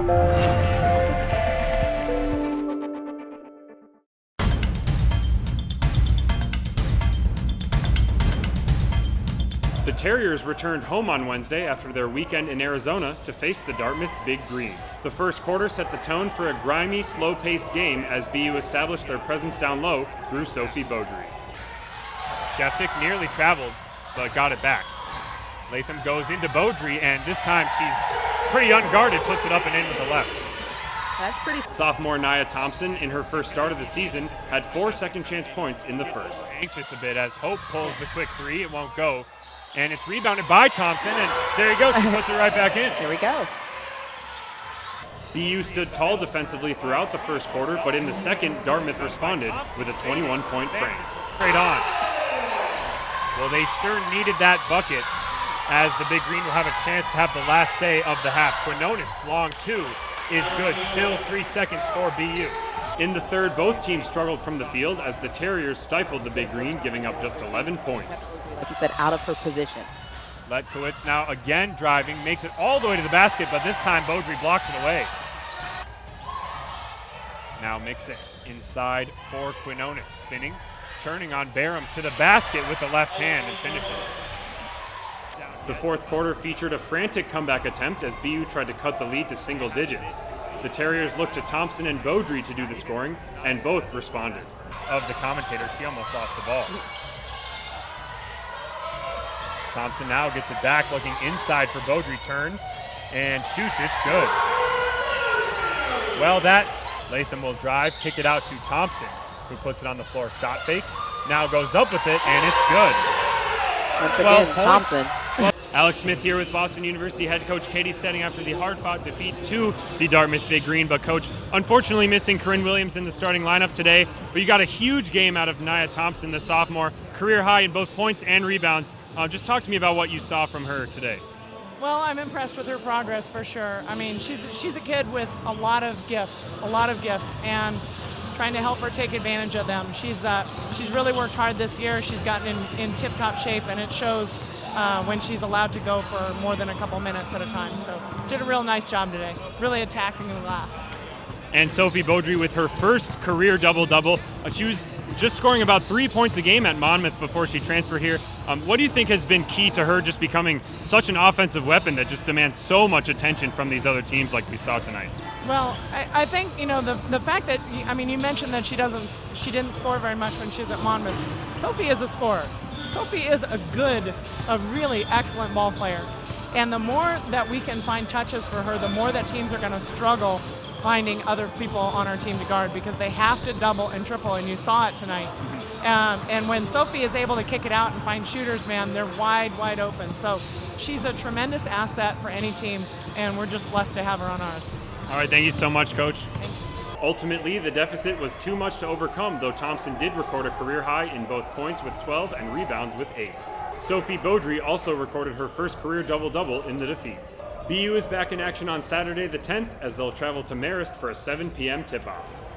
The Terriers returned home on Wednesday after their weekend in Arizona to face the Dartmouth Big Green. The first quarter set the tone for a grimy, slow-paced game as BU established their presence down low through Sophie Beaudry. Sheftick nearly traveled, but got it back. Latham goes into Beaudry, and this time she's pretty unguarded, puts it up and in with the left. That's pretty. Sophomore Nia Thompson, in her first start of the season, had 4 second-chance points in the first. Anxious a bit as Hope pulls the quick three. It won't go. And it's rebounded by Thompson, and there you go. She puts it right back in. Here we go. BU stood tall defensively throughout the first quarter, but in the second, Dartmouth responded with a 21-point frame. Straight on. Well, they sure needed that bucket, as the Big Green will have a chance to have the last say of the half. Quinones, long two, is good. Still 3 seconds for BU. In the third, both teams struggled from the field as the Terriers stifled the Big Green, giving up just 11 points. Like you said, out of her position. Letkowitz now again driving, makes it all the way to the basket, but this time Beaudry blocks it away. Now makes it inside for Quinones, spinning, turning on Barham to the basket with the left hand and finishes. The fourth quarter featured a frantic comeback attempt as BU tried to cut the lead to single digits. The Terriers looked to Thompson and Beaudry to do the scoring, and both responded. Of the commentator, she almost lost the ball. Thompson now gets it back, looking inside for Beaudry, turns and shoots. It's good. Well, that Latham will drive, kick it out to Thompson, who puts it on the floor. Shot fake, now goes up with it, and it's good. Once again, Thompson. Alex Smith here with Boston University head coach Katie Setting after the hard-fought defeat to the Dartmouth Big Green. But coach, unfortunately missing Corinne Williams in the starting lineup today, but you got a huge game out of Nia Thompson, the sophomore, career high in both points and rebounds. Just talk to me about what you saw from her today. Well, I'm impressed with her progress for sure. I mean, she's a kid with a lot of gifts, and trying to help her take advantage of them. She's really worked hard this year. She's gotten in tip-top shape, and it shows when she's allowed to go for more than a couple minutes at a time. So did a real nice job today, really attacking the glass. And Sophie Beaudry with her first career double-double. She was just scoring about 3 points a game at Monmouth before she transferred here. What do you think has been key to her just becoming such an offensive weapon that just demands so much attention from these other teams like we saw tonight? Well, I think, the fact that, you mentioned that she didn't score very much when she was at Monmouth. Sophie is a scorer. Sophie is a really excellent ball player. And the more that we can find touches for her, the more that teams are going to struggle finding other people on our team to guard, because they have to double and triple, and you saw it tonight. And when Sophie is able to kick it out and find shooters, man, they're wide open. So she's a tremendous asset for any team, and we're just blessed to have her on ours. All right, thank you so much, Coach. Thank you. Ultimately, the deficit was too much to overcome, though Thompson did record a career high in both points with 12 and rebounds with 8. Sophie Beaudry also recorded her first career double-double in the defeat. BU is back in action on Saturday the 10th as they'll travel to Marist for a 7 p.m. tip-off.